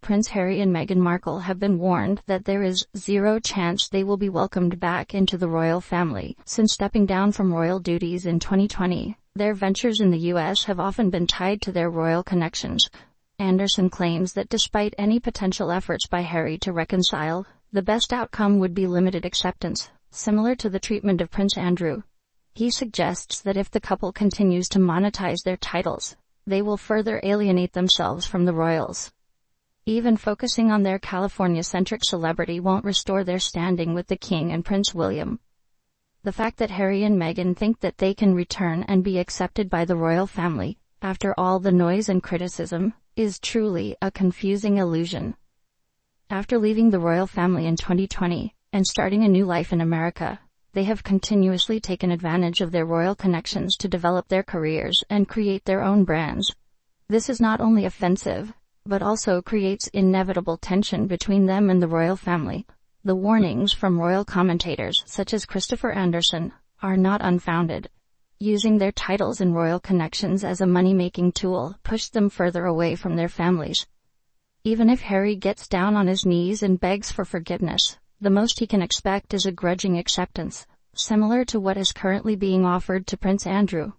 Prince Harry and Meghan Markle have been warned that there is zero chance they will be welcomed back into the royal family. Since stepping down from royal duties in 2020, their ventures in the US have often been tied to their royal connections. Anderson claims that despite any potential efforts by Harry to reconcile, the best outcome would be limited acceptance, similar to the treatment of Prince Andrew. He suggests that if the couple continues to monetize their titles, they will further alienate themselves from the royals. Even focusing on their California-centric celebrity won't restore their standing with the King and Prince William. The fact that Harry and Meghan think that they can return and be accepted by the royal family, after all the noise and criticism, is truly a confusing illusion. After leaving the royal family in 2020, and starting a new life in America, they have continuously taken advantage of their royal connections to develop their careers and create their own brands. This is not only offensive, but also creates inevitable tension between them and the royal family. The warnings from royal commentators, such as Christopher Anderson, are not unfounded. Using their titles and royal connections as a money-making tool pushed them further away from their families. Even if Harry gets down on his knees and begs for forgiveness, the most he can expect is a grudging acceptance, similar to what is currently being offered to Prince Andrew.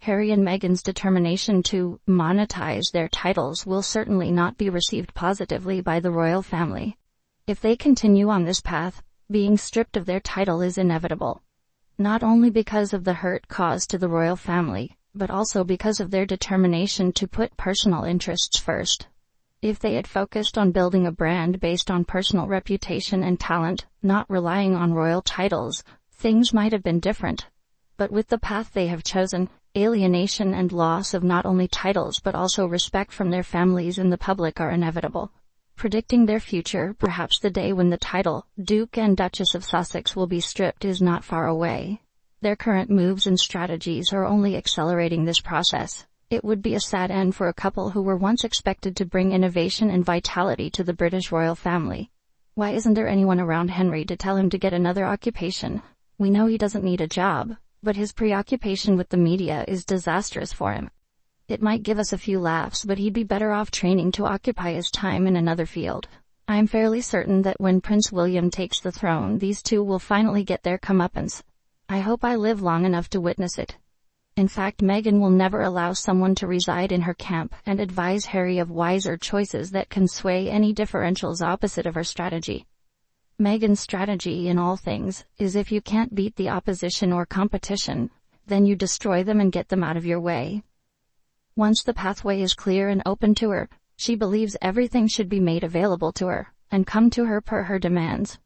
Harry and Meghan's determination to monetize their titles will certainly not be received positively by the royal family. If they continue on this path, being stripped of their title is inevitable. Not only because of the hurt caused to the royal family, but also because of their determination to put personal interests first. If they had focused on building a brand based on personal reputation and talent, not relying on royal titles, things might have been different. But with the path they have chosen, alienation and loss of not only titles but also respect from their families and the public are inevitable. Predicting their future, perhaps the day when the title, Duke and Duchess of Sussex, will be stripped is not far away. Their current moves and strategies are only accelerating this process. It would be a sad end for a couple who were once expected to bring innovation and vitality to the British royal family. Why isn't there anyone around Henry to tell him to get another occupation? We know he doesn't need a job, but his preoccupation with the media is disastrous for him. It might give us a few laughs, but he'd be better off training to occupy his time in another field. I'm fairly certain that when Prince William takes the throne, these two will finally get their comeuppance. I hope I live long enough to witness it. In fact, Meghan will never allow someone to reside in her camp and advise Harry of wiser choices that can sway any differentials opposite of her strategy. Meghan's strategy in all things is if you can't beat the opposition or competition, then you destroy them and get them out of your way. Once the pathway is clear and open to her, she believes everything should be made available to her, and come to her per her demands.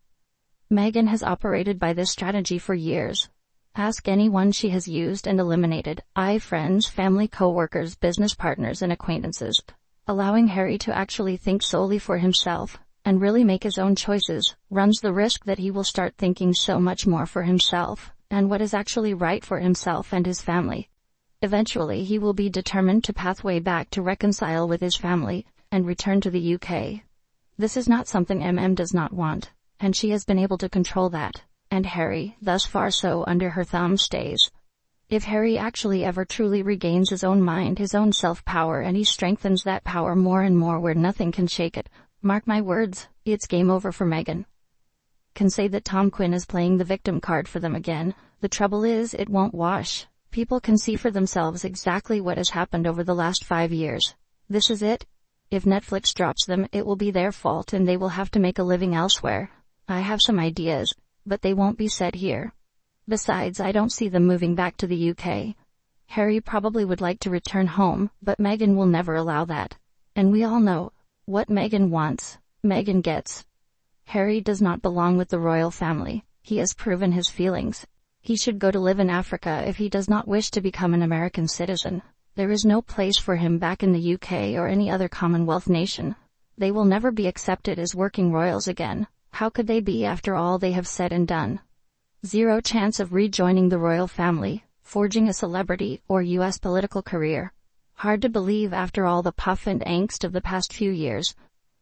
Meghan has operated by this strategy for years. Ask anyone she has used and eliminated, friends, family, co-workers, business partners and acquaintances. Allowing Harry to actually think solely for himself, and really make his own choices, runs the risk that he will start thinking so much more for himself, and what is actually right for himself and his family. Eventually he will be determined to pathway back to reconcile with his family, and return to the UK. This is not something does not want, and she has been able to control that. And Harry, thus far so under her thumb, stays. If Harry actually ever truly regains his own mind, his own self-power, and he strengthens that power more and more where nothing can shake it, mark my words, it's game over for Meghan. Can say that Tom Quinn is playing the victim card for them again. The trouble is, it won't wash. People can see for themselves exactly what has happened over the last 5 years. This is it. If Netflix drops them, it will be their fault and they will have to make a living elsewhere. I have some ideas, but they won't be said here. Besides, I don't see them moving back to the UK. Harry probably would like to return home, but Meghan will never allow that. And we all know, what Meghan wants, Meghan gets. Harry does not belong with the royal family. He has proven his feelings. He should go to live in Africa if he does not wish to become an American citizen. There is no place for him back in the UK or any other Commonwealth nation. They will never be accepted as working royals again. How could they be after all they have said and done? Zero chance of rejoining the royal family, forging a celebrity or US political career. Hard to believe after all the puff and angst of the past few years.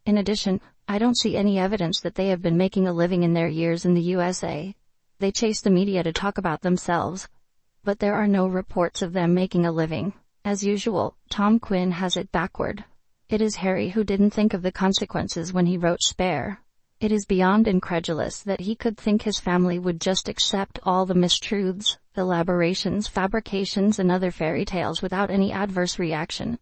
In addition, I don't see any evidence that they have been making a living in their years in the USA. They chase the media to talk about themselves. But there are no reports of them making a living. As usual, Tom Quinn has it backward. It is Harry who didn't think of the consequences when he wrote Spare. It is beyond incredulous that he could think his family would just accept all the mistruths, elaborations, fabrications and other fairy tales without any adverse reaction.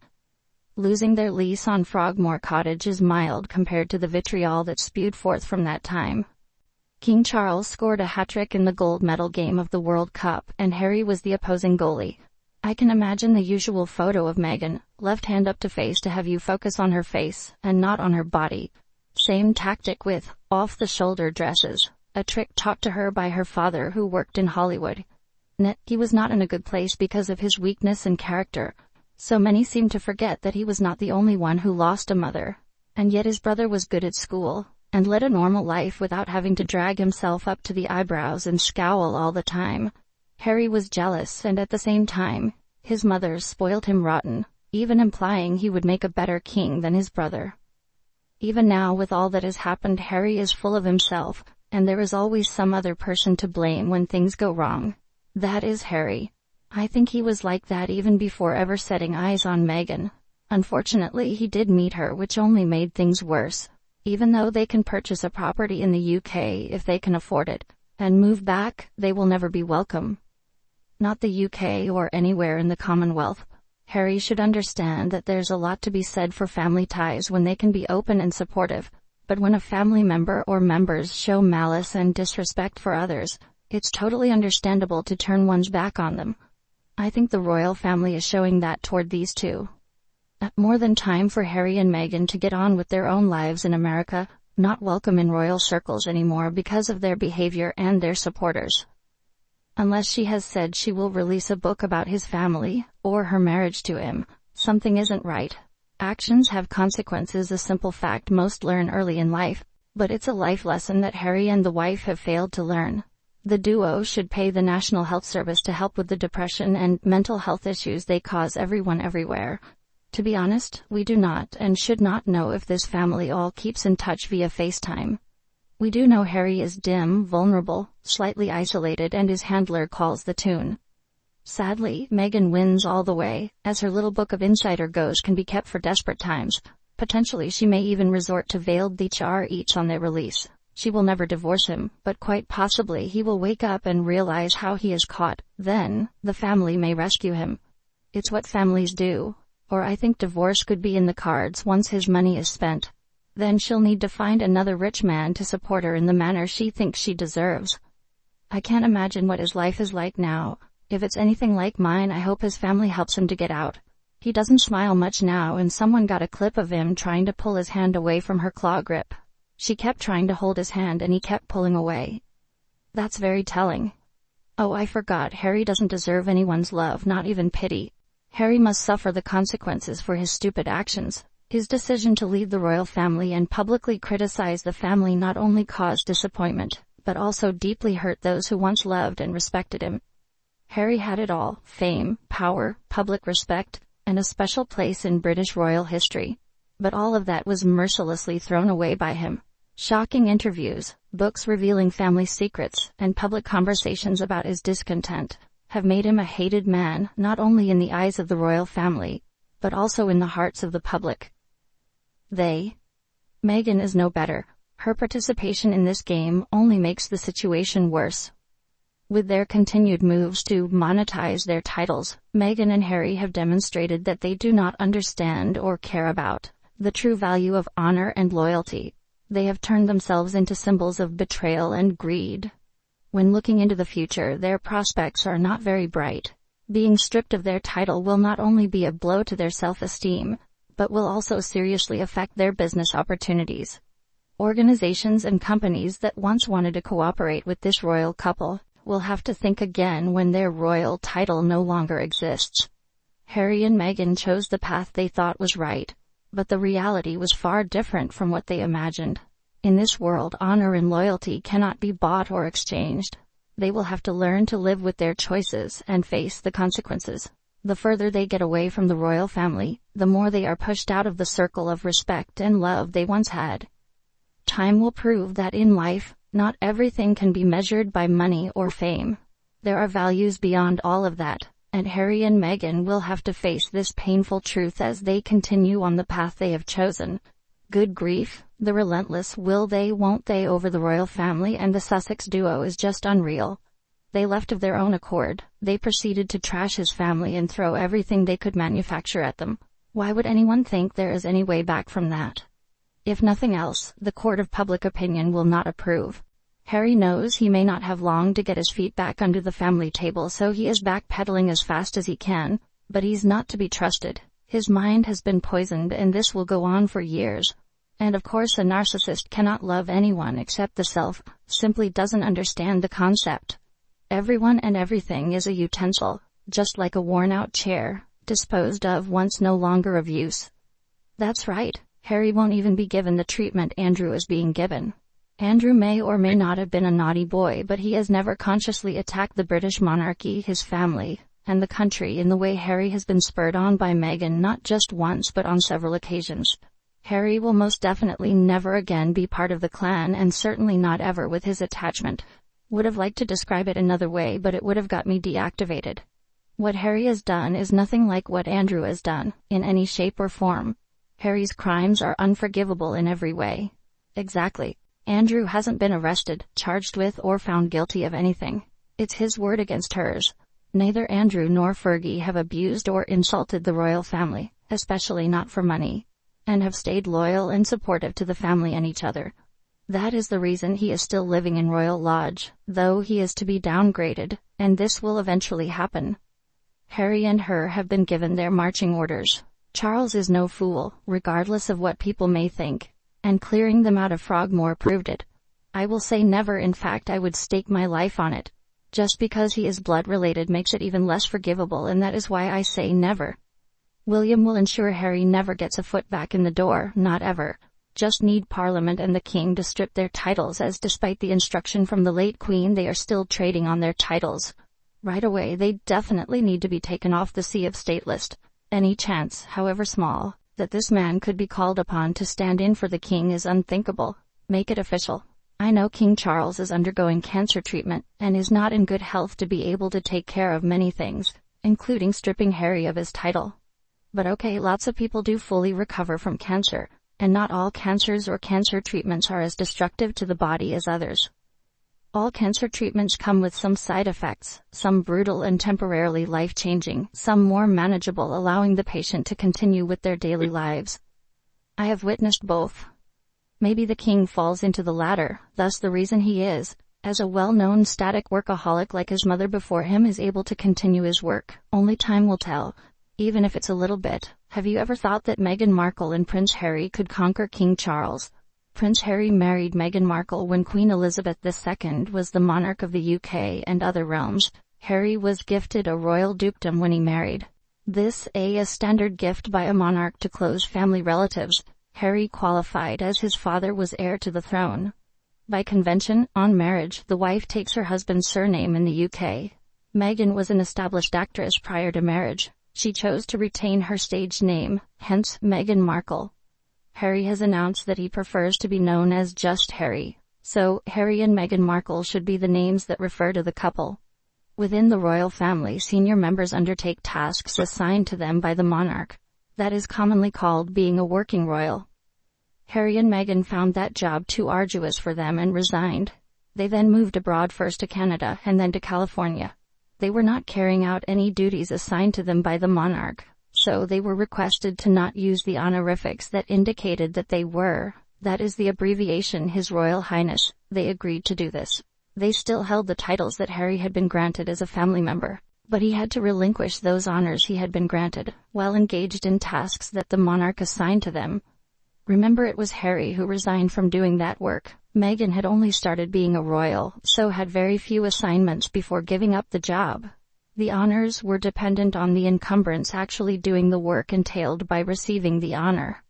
Losing their lease on Frogmore Cottage is mild compared to the vitriol that spewed forth from that time. King Charles scored a hat-trick in the gold medal game of the World Cup, and Harry was the opposing goalie. I can imagine the usual photo of Meghan, left hand up to face to have you focus on her face, and not on her body. Same tactic with off-the-shoulder dresses, a trick taught to her by her father who worked in Hollywood. He was not in a good place because of his weakness and character. So many seem to forget that he was not the only one who lost a mother. And yet his brother was good at school, and led a normal life without having to drag himself up to the eyebrows and scowl all the time. Harry was jealous, and at the same time, his mother spoiled him rotten, even implying he would make a better king than his brother. Even now, with all that has happened, Harry is full of himself, and there is always some other person to blame when things go wrong. That is Harry. I think he was like that even before ever setting eyes on Meghan. Unfortunately, he did meet her, which only made things worse. Even though they can purchase a property in the UK if they can afford it, and move back, they will never be welcome. Not the UK or anywhere in the Commonwealth. Harry should understand that there's a lot to be said for family ties when they can be open and supportive, but when a family member or members show malice and disrespect for others, it's totally understandable to turn one's back on them. I think the royal family is showing that toward these two. More than time for Harry and Meghan to get on with their own lives in America, not welcome in royal circles anymore because of their behavior and their supporters. Unless she has said she will release a book about his family, or her marriage to him, something isn't right. Actions have consequences, a simple fact most learn early in life, but it's a life lesson that Harry and the wife have failed to learn. The duo should pay the National Health Service to help with the depression and mental health issues they cause everyone everywhere. To be honest, we do not and should not know if this family all keeps in touch via FaceTime. We do know Harry is dim, vulnerable, slightly isolated, and his handler calls the tune. Sadly, Meghan wins all the way, as her little book of insider goes can be kept for desperate times. Potentially she may even resort to veiled HR each on their release. She will never divorce him, but quite possibly he will wake up and realize how he is caught. Then, the family may rescue him. It's what families do. Or I think divorce could be in the cards once his money is spent. Then she'll need to find another rich man to support her in the manner she thinks she deserves. I can't imagine what his life is like now. If it's anything like mine, I hope his family helps him to get out. He doesn't smile much now, and someone got a clip of him trying to pull his hand away from her claw grip. She kept trying to hold his hand and he kept pulling away. That's very telling. Oh, I forgot, Harry doesn't deserve anyone's love, not even pity. Harry must suffer the consequences for his stupid actions. His decision to leave the royal family and publicly criticize the family not only caused disappointment, but also deeply hurt those who once loved and respected him. Harry had it all: fame, power, public respect, and a special place in British royal history. But all of that was mercilessly thrown away by him. Shocking interviews, books revealing family secrets, and public conversations about his discontent have made him a hated man, not only in the eyes of the royal family, but also in the hearts of the public. Meghan is no better. Her participation in this game only makes the situation worse. With their continued moves to monetize their titles, Meghan and Harry have demonstrated that they do not understand or care about the true value of honor and loyalty. They have turned themselves into symbols of betrayal and greed. When looking into the future, their prospects are not very bright. Being stripped of their title will not only be a blow to their self-esteem, but will also seriously affect their business opportunities. Organizations and companies that once wanted to cooperate with this royal couple will have to think again when their royal title no longer exists. Harry and Meghan chose the path they thought was right, but the reality was far different from what they imagined. In this world, honor and loyalty cannot be bought or exchanged. They will have to learn to live with their choices and face the consequences. The further they get away from the royal family, the more they are pushed out of the circle of respect and love they once had. Time will prove that in life, not everything can be measured by money or fame. There are values beyond all of that, and Harry and Meghan will have to face this painful truth as they continue on the path they have chosen. Good grief, the relentless will they won't they over the royal family and the Sussex duo is just unreal. They left of their own accord. They proceeded to trash his family and throw everything they could manufacture at them. Why would anyone think there is any way back from that? If nothing else, the court of public opinion will not approve. Harry knows he may not have long to get his feet back under the family table, so he is backpedaling as fast as he can, but he's not to be trusted. His mind has been poisoned and this will go on for years. And of course a narcissist cannot love anyone except the self, simply doesn't understand the concept. Everyone and everything is a utensil, just like a worn-out chair, disposed of once no longer of use. That's right, Harry won't even be given the treatment Andrew is being given. Andrew may or may not have been a naughty boy, but he has never consciously attacked the British monarchy, his family, and the country in the way Harry has been spurred on by Meghan not just once but on several occasions. Harry will most definitely never again be part of the clan, and certainly not ever with his attachment. Would have liked to describe it another way, but it would have got me deactivated. What Harry has done is nothing like what Andrew has done, in any shape or form. Harry's crimes are unforgivable in every way. Exactly. Andrew hasn't been arrested, charged with, or found guilty of anything. It's his word against hers. Neither Andrew nor Fergie have abused or insulted the royal family, especially not for money, and have stayed loyal and supportive to the family and each other. That is the reason he is still living in Royal Lodge, though he is to be downgraded, and this will eventually happen. Harry and her have been given their marching orders. Charles is no fool, regardless of what people may think, and clearing them out of Frogmore proved it. I will say never, in fact I would stake my life on it. Just because he is blood related makes it even less forgivable, and that is why I say never. William will ensure Harry never gets a foot back in the door, not ever. Just need Parliament and the King to strip their titles, as despite the instruction from the late Queen they are still trading on their titles. Right away they definitely need to be taken off the Sea of State list. Any chance, however small, that this man could be called upon to stand in for the King is unthinkable. Make it official. I know King Charles is undergoing cancer treatment, and is not in good health to be able to take care of many things, including stripping Harry of his title. But okay, lots of people do fully recover from cancer, and not all cancers or cancer treatments are as destructive to the body as others. All cancer treatments come with some side effects, some brutal and temporarily life-changing, some more manageable, allowing the patient to continue with their daily lives. I have witnessed both. Maybe the King falls into the latter, thus the reason he is, as a well-known static workaholic like his mother before him, is able to continue his work. Only time will tell. Even if it's a little bit. Have you ever thought that Meghan Markle and Prince Harry could conquer King Charles? Prince Harry married Meghan Markle when Queen Elizabeth II was the monarch of the UK and other realms. Harry was gifted a royal dukedom when he married. This a standard gift by a monarch to close family relatives. Harry qualified as his father was heir to the throne. By convention, on marriage, the wife takes her husband's surname in the UK. Meghan was an established actress prior to marriage. She chose to retain her stage name, hence Meghan Markle. Harry has announced that he prefers to be known as just Harry, so Harry and Meghan Markle should be the names that refer to the couple. Within the royal family, senior members undertake tasks assigned to them by the monarch. That is commonly called being a working royal. Harry and Meghan found that job too arduous for them and resigned. They then moved abroad, first to Canada and then to California. They were not carrying out any duties assigned to them by the monarch, so they were requested to not use the honorifics that indicated that they were, that is the abbreviation His Royal Highness. They agreed to do this. They still held the titles that Harry had been granted as a family member, but he had to relinquish those honors he had been granted, while engaged in tasks that the monarch assigned to them. Remember, it was Harry who resigned from doing that work. Meghan had only started being a royal, so had very few assignments before giving up the job. The honors were dependent on the encumbrance actually doing the work entailed by receiving the honor.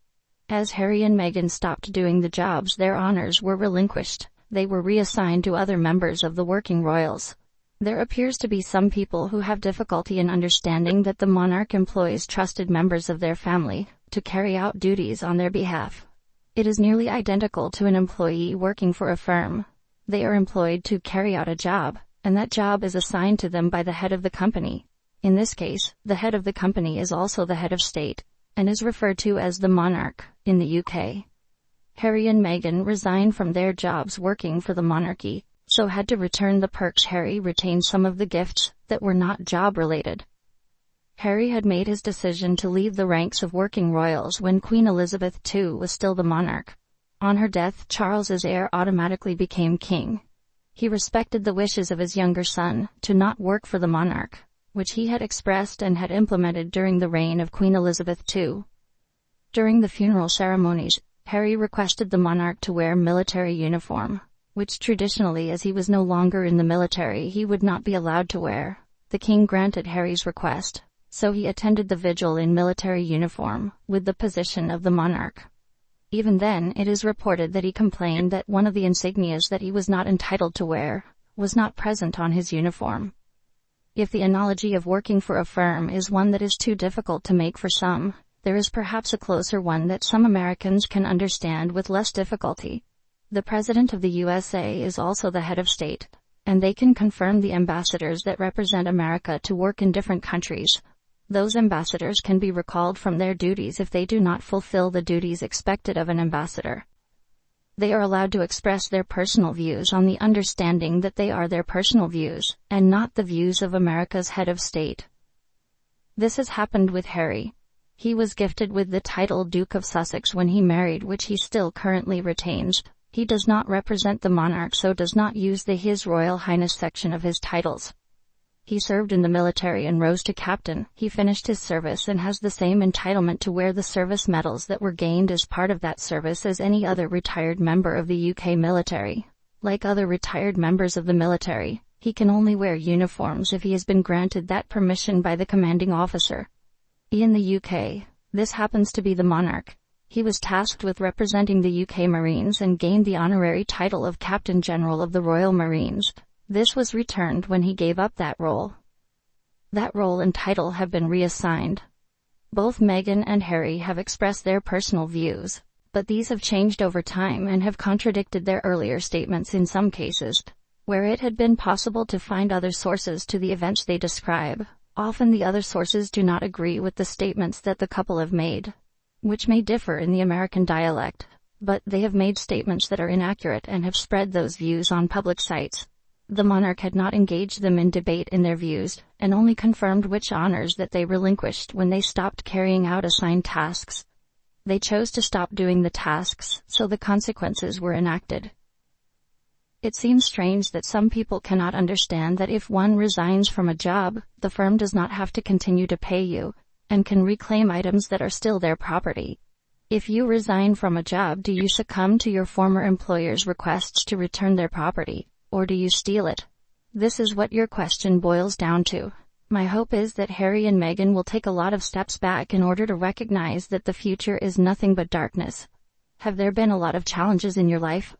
As Harry and Meghan stopped doing the jobs, their honors were relinquished. They were reassigned to other members of the working royals. There appears to be some people who have difficulty in understanding that the monarch employs trusted members of their family to carry out duties on their behalf. It is nearly identical to an employee working for a firm. They are employed to carry out a job, and that job is assigned to them by the head of the company. In this case, the head of the company is also the head of state, and is referred to as the monarch in the UK. Harry and Meghan resigned from their jobs working for the monarchy, so had to return the perks. Harry retained some of the gifts that were not job-related. Harry had made his decision to leave the ranks of working royals when Queen Elizabeth II was still the monarch. On her death, Charles's heir automatically became king. He respected the wishes of his younger son to not work for the monarch, which he had expressed and had implemented during the reign of Queen Elizabeth II. During the funeral ceremonies, Harry requested the monarch to wear military uniform, which traditionally, as he was no longer in the military, he would not be allowed to wear. The king granted Harry's request, so he attended the vigil in military uniform, with the position of the monarch. Even then, it is reported that he complained that one of the insignias that he was not entitled to wear was not present on his uniform. If the analogy of working for a firm is one that is too difficult to make for some, there is perhaps a closer one that some Americans can understand with less difficulty. The President of the USA is also the head of state, and they can confirm the ambassadors that represent America to work in different countries. Those ambassadors can be recalled from their duties if they do not fulfill the duties expected of an ambassador. They are allowed to express their personal views on the understanding that they are their personal views, and not the views of America's head of state. This has happened with Harry. He was gifted with the title Duke of Sussex when he married, which he still currently retains. He does not represent the monarch, so does not use the His Royal Highness section of his titles. He served in the military and rose to captain. He finished his service and has the same entitlement to wear the service medals that were gained as part of that service as any other retired member of the UK military. Like other retired members of the military, he can only wear uniforms if he has been granted that permission by the commanding officer. In the UK, this happens to be the monarch. He was tasked with representing the UK Marines and gained the honorary title of Captain General of the Royal Marines. This was returned when he gave up that role. That role and title have been reassigned. Both Meghan and Harry have expressed their personal views, but these have changed over time and have contradicted their earlier statements in some cases. Where it had been possible to find other sources to the events they describe, often the other sources do not agree with the statements that the couple have made, which may differ in the American dialect, but they have made statements that are inaccurate and have spread those views on public sites. The monarch had not engaged them in debate in their views, and only confirmed which honors that they relinquished when they stopped carrying out assigned tasks. They chose to stop doing the tasks, so the consequences were enacted. It seems strange that some people cannot understand that if one resigns from a job, the firm does not have to continue to pay you, and can reclaim items that are still their property. If you resign from a job, do you succumb to your former employer's requests to return their property? Or do you steal it? This is what your question boils down to. My hope is that Harry and Meghan will take a lot of steps back in order to recognize that the future is nothing but darkness. Have there been a lot of challenges in your life?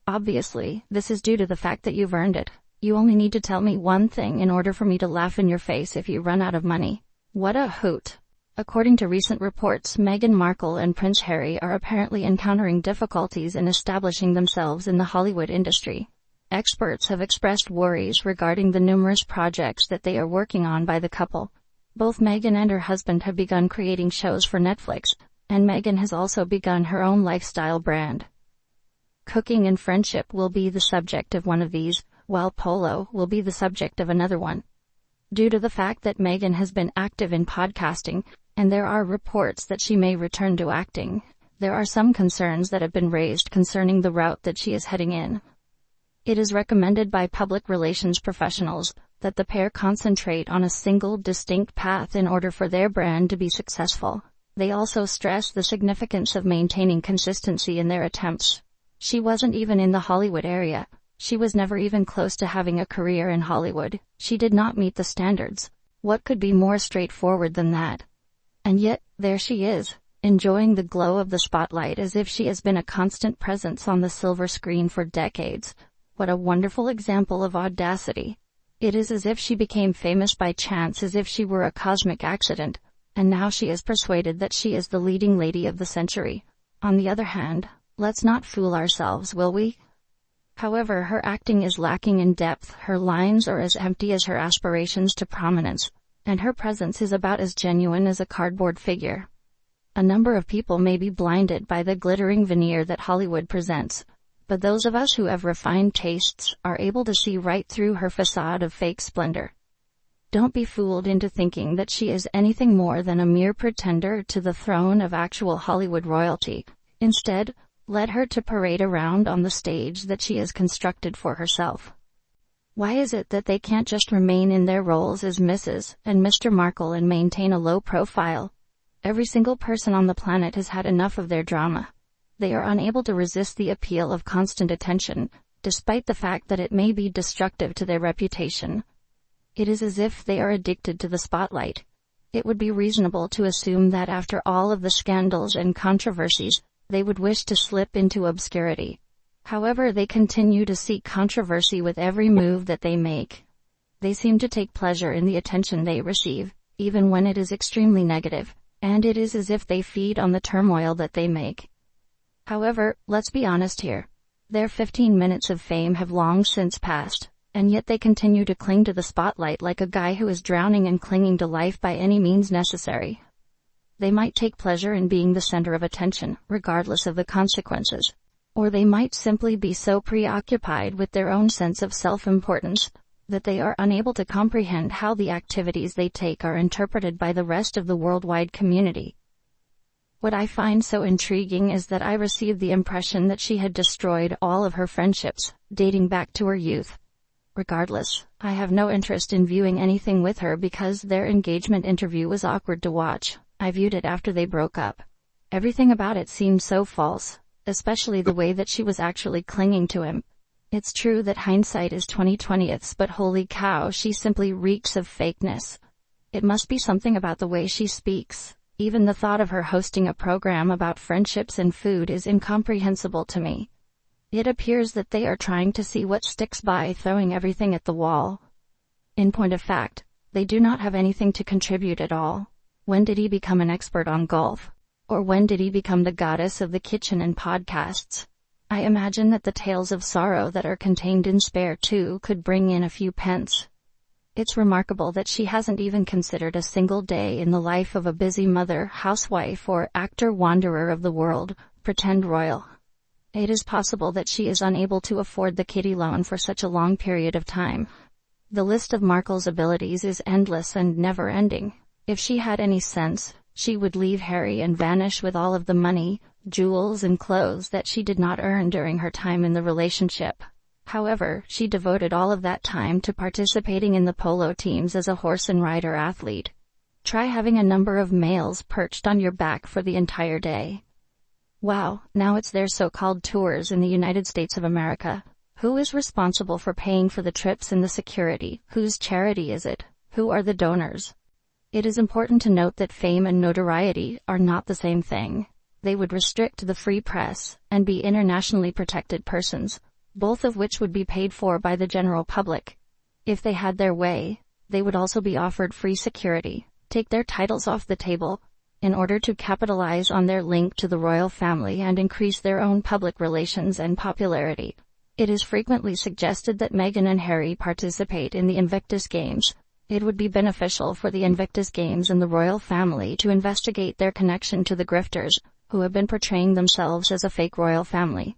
Obviously, this is due to the fact that you've earned it. You only need to tell me one thing in order for me to laugh in your face if you run out of money. What a hoot. According to recent reports, Meghan Markle and Prince Harry are apparently encountering difficulties in establishing themselves in the Hollywood industry. Experts have expressed worries regarding the numerous projects that they are working on by the couple. Both Meghan and her husband have begun creating shows for Netflix, and Meghan has also begun her own lifestyle brand. Cooking and friendship will be the subject of one of these, while polo will be the subject of another one. Due to the fact that Meghan has been active in podcasting, and there are reports that she may return to acting, there are some concerns that have been raised concerning the route that she is heading in. It is recommended by public relations professionals that the pair concentrate on a single distinct path in order for their brand to be successful. They also stress the significance of maintaining consistency in their attempts. She wasn't even in the Hollywood area. She was never even close to having a career in Hollywood. She did not meet the standards. What could be more straightforward than that? And yet, there she is, enjoying the glow of the spotlight as if she has been a constant presence on the silver screen for decades. What a wonderful example of audacity. It is as if she became famous by chance, as if she were a cosmic accident, and now she is persuaded that she is the leading lady of the century. On the other hand, let's not fool ourselves, will we? However, her acting is lacking in depth, her lines are as empty as her aspirations to prominence. and her presence is about as genuine as a cardboard figure. A number of people may be blinded by the glittering veneer that Hollywood presents, but those of us who have refined tastes are able to see right through her facade of fake splendor. Don't be fooled into thinking that she is anything more than a mere pretender to the throne of actual Hollywood royalty. Instead, let her to parade around on the stage that she has constructed for herself. Why is it that they can't just remain in their roles as Mrs. and Mr. Markle and maintain a low profile? Every single person on the planet has had enough of their drama. They are unable to resist the appeal of constant attention, despite the fact that it may be destructive to their reputation. It is as if they are addicted to the spotlight. It would be reasonable to assume that after all of the scandals and controversies, they would wish to slip into obscurity. However, they continue to seek controversy with every move that they make. They seem to take pleasure in the attention they receive, even when it is extremely negative, and it is as if they feed on the turmoil that they make. However, let's be honest here. Their 15 minutes of fame have long since passed, and yet they continue to cling to the spotlight like a guy who is drowning and clinging to life by any means necessary. They might take pleasure in being the center of attention, regardless of the consequences. Or they might simply be so preoccupied with their own sense of self-importance that they are unable to comprehend how the activities they take are interpreted by the rest of the worldwide community. What I find so intriguing is that I received the impression that she had destroyed all of her friendships, dating back to her youth. Regardless, I have no interest in viewing anything with her because their engagement interview was awkward to watch. I viewed it after they broke up. Everything about it seemed so false, especially the way that she was actually clinging to him. It's true that hindsight is 20/20, but holy cow, she simply reeks of fakeness. It must be something about the way she speaks. Even the thought of her hosting a program about friendships and food is incomprehensible to me. It appears that they are trying to see what sticks by throwing everything at the wall. In point of fact, they do not have anything to contribute at all. When did he become an expert on golf? Or when did he become the goddess of the kitchen and podcasts? I imagine that the tales of sorrow that are contained in Spare 2 could bring in a few pence. It's remarkable that she hasn't even considered a single day in the life of a busy mother, housewife, or actor wanderer of the world, pretend royal. It is possible that she is unable to afford the kiddie loan for such a long period of time. The list of Markle's abilities is endless and never-ending. If she had any sense, she would leave Harry and vanish with all of the money, jewels and clothes that she did not earn during her time in the relationship. However, she devoted all of that time to participating in the polo teams as a horse and rider athlete. Try having a number of males perched on your back for the entire day. Wow, now it's their so-called tours in the United States of America. Who is responsible for paying for the trips and the security? Whose charity is it? Who are the donors? It is important to note that fame and notoriety are not the same thing. They would restrict the free press and be internationally protected persons, both of which would be paid for by the general public. If they had their way, they would also be offered free security, take their titles off the table, in order to capitalize on their link to the royal family and increase their own public relations and popularity. It is frequently suggested that Meghan and Harry participate in the Invictus Games. It would be beneficial for the Invictus Games and the royal family to investigate their connection to the grifters, who have been portraying themselves as a fake royal family.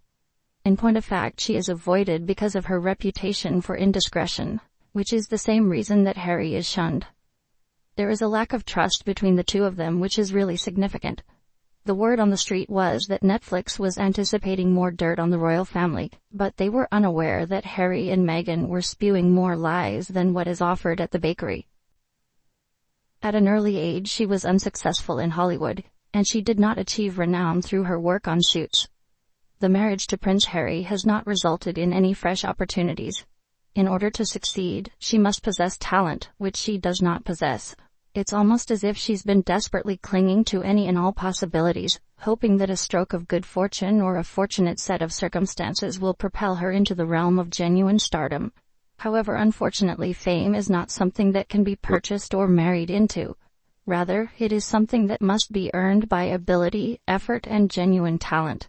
In point of fact, she is avoided because of her reputation for indiscretion, which is the same reason that Harry is shunned. There is a lack of trust between the two of them, which is really significant. The word on the street was that Netflix was anticipating more dirt on the royal family, but they were unaware that Harry and Meghan were spewing more lies than what is offered at the bakery. At an early age, she was unsuccessful in Hollywood, and she did not achieve renown through her work on Suits. The marriage to Prince Harry has not resulted in any fresh opportunities. In order to succeed, she must possess talent, which she does not possess. It's almost as if she's been desperately clinging to any and all possibilities, hoping that a stroke of good fortune or a fortunate set of circumstances will propel her into the realm of genuine stardom. However, unfortunately, fame is not something that can be purchased or married into. Rather, it is something that must be earned by ability, effort, and genuine talent.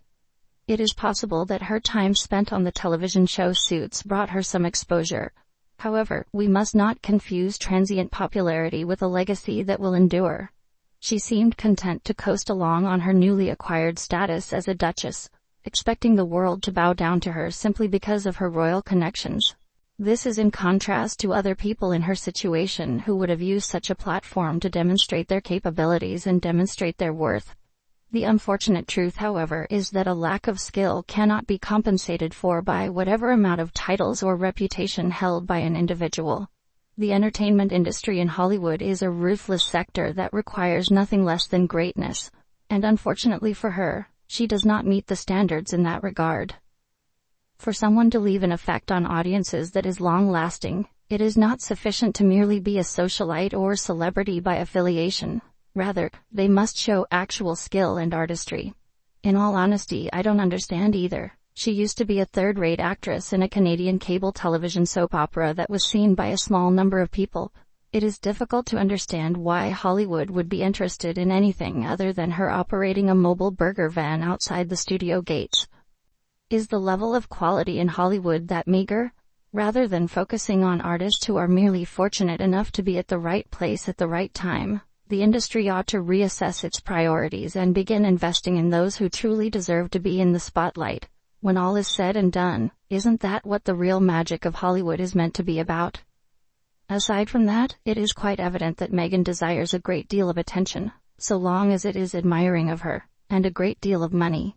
It is possible that her time spent on the television show Suits brought her some exposure. However, we must not confuse transient popularity with a legacy that will endure. She seemed content to coast along on her newly acquired status as a duchess, expecting the world to bow down to her simply because of her royal connections. This is in contrast to other people in her situation who would have used such a platform to demonstrate their capabilities and demonstrate their worth. The unfortunate truth, however, is that a lack of skill cannot be compensated for by whatever amount of titles or reputation held by an individual. The entertainment industry in Hollywood is a ruthless sector that requires nothing less than greatness, and unfortunately for her, she does not meet the standards in that regard. For someone to leave an effect on audiences that is long-lasting, it is not sufficient to merely be a socialite or celebrity by affiliation. Rather, they must show actual skill and artistry. In all honesty, I don't understand either. She used to be a third-rate actress in a Canadian cable television soap opera that was seen by a small number of people. It is difficult to understand why Hollywood would be interested in anything other than her operating a mobile burger van outside the studio gates. Is the level of quality in Hollywood that meager? Rather than focusing on artists who are merely fortunate enough to be at the right place at the right time, the industry ought to reassess its priorities and begin investing in those who truly deserve to be in the spotlight. When all is said and done, isn't that what the real magic of Hollywood is meant to be about? Aside from that, it is quite evident that Meghan desires a great deal of attention, so long as it is admiring of her, and a great deal of money.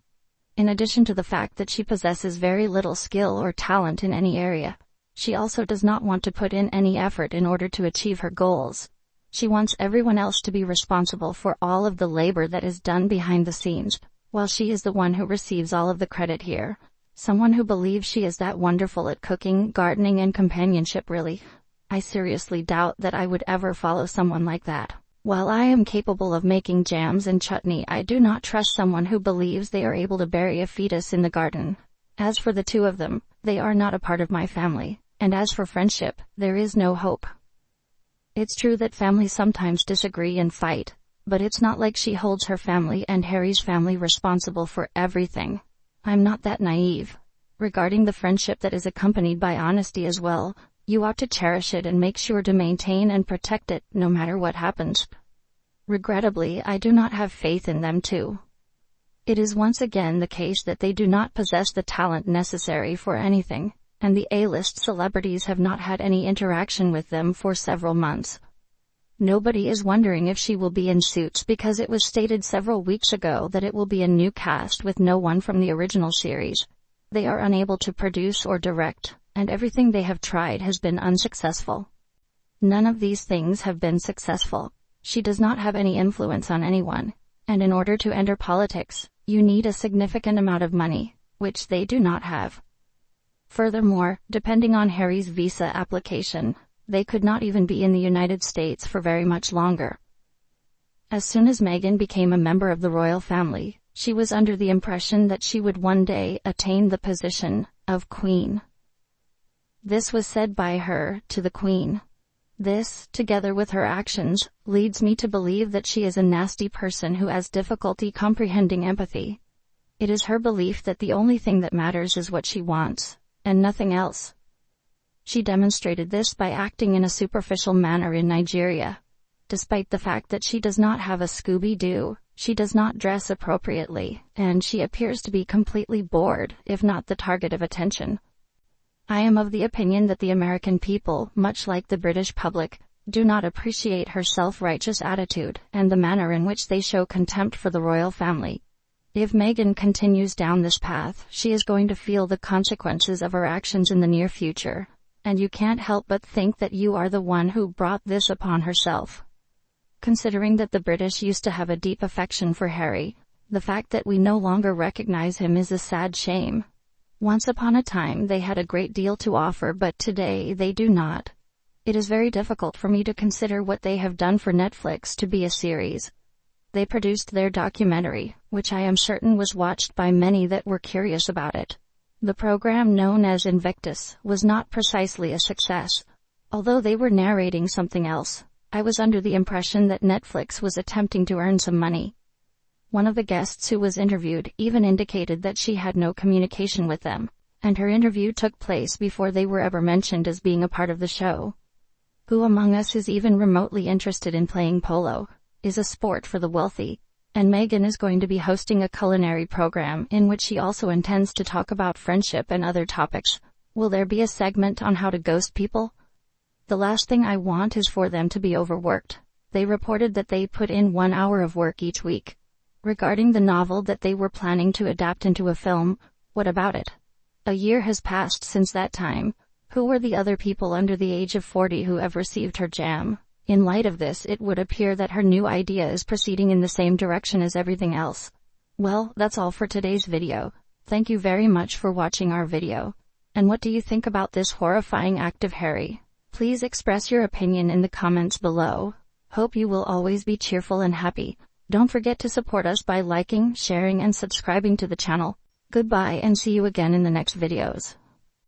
In addition to the fact that she possesses very little skill or talent in any area, she also does not want to put in any effort in order to achieve her goals. She wants everyone else to be responsible for all of the labor that is done behind the scenes, while she is the one who receives all of the credit here. Someone who believes she is that wonderful at cooking, gardening, and companionship, really. I seriously doubt that I would ever follow someone like that. While I am capable of making jams and chutney, I do not trust someone who believes they are able to bury a fetus in the garden. As for the two of them, they are not a part of my family, and as for friendship, there is no hope. It's true that families sometimes disagree and fight, but it's not like she holds her family and Harry's family responsible for everything. I'm not that naive. Regarding the friendship that is accompanied by honesty as well, you ought to cherish it and make sure to maintain and protect it, no matter what happens. Regrettably, I do not have faith in them too. It is once again the case that they do not possess the talent necessary for anything, and the A-list celebrities have not had any interaction with them for several months. Nobody is wondering if she will be in Suits because it was stated several weeks ago that it will be a new cast with no one from the original series. They are unable to produce or direct, and everything they have tried has been unsuccessful. None of these things have been successful. She does not have any influence on anyone, and in order to enter politics, you need a significant amount of money, which they do not have. Furthermore, depending on Harry's visa application, they could not even be in the United States for very much longer. As soon as Meghan became a member of the royal family, she was under the impression that she would one day attain the position of Queen. This was said by her to the Queen. This, together with her actions, leads me to believe that she is a nasty person who has difficulty comprehending empathy. It is her belief that the only thing that matters is what she wants, and nothing else. She demonstrated this by acting in a superficial manner in Nigeria. Despite the fact that she does not have a Scooby-Doo, she does not dress appropriately, and she appears to be completely bored, if not the target of attention. I am of the opinion that the American people, much like the British public, do not appreciate her self-righteous attitude and the manner in which they show contempt for the royal family. If Meghan continues down this path, she is going to feel the consequences of her actions in the near future, and you can't help but think that you are the one who brought this upon herself. Considering that the British used to have a deep affection for Harry, the fact that we no longer recognize him is a sad shame. Once upon a time they had a great deal to offer, but today they do not. It is very difficult for me to consider what they have done for Netflix to be a series. They produced their documentary, which I am certain was watched by many that were curious about it. The program known as Invictus was not precisely a success. Although they were narrating something else, I was under the impression that Netflix was attempting to earn some money. One of the guests who was interviewed even indicated that she had no communication with them, and her interview took place before they were ever mentioned as being a part of the show. Who among us is even remotely interested in playing polo? Is a sport for the wealthy. And Meghan is going to be hosting a culinary program in which she also intends to talk about friendship and other topics. Will there be a segment on how to ghost people? The last thing I want is for them to be overworked. They reported that they put in 1 hour of work each week. Regarding the novel that they were planning to adapt into a film, what about it? A year has passed since that time. Who were the other people under the age of 40 who have received her jam? In light of this, it would appear that her new idea is proceeding in the same direction as everything else. Well, that's all for today's video. Thank you very much for watching our video. And what do you think about this horrifying act of Harry? Please express your opinion in the comments below. Hope you will always be cheerful and happy. Don't forget to support us by liking, sharing and subscribing to the channel. Goodbye and see you again in the next videos.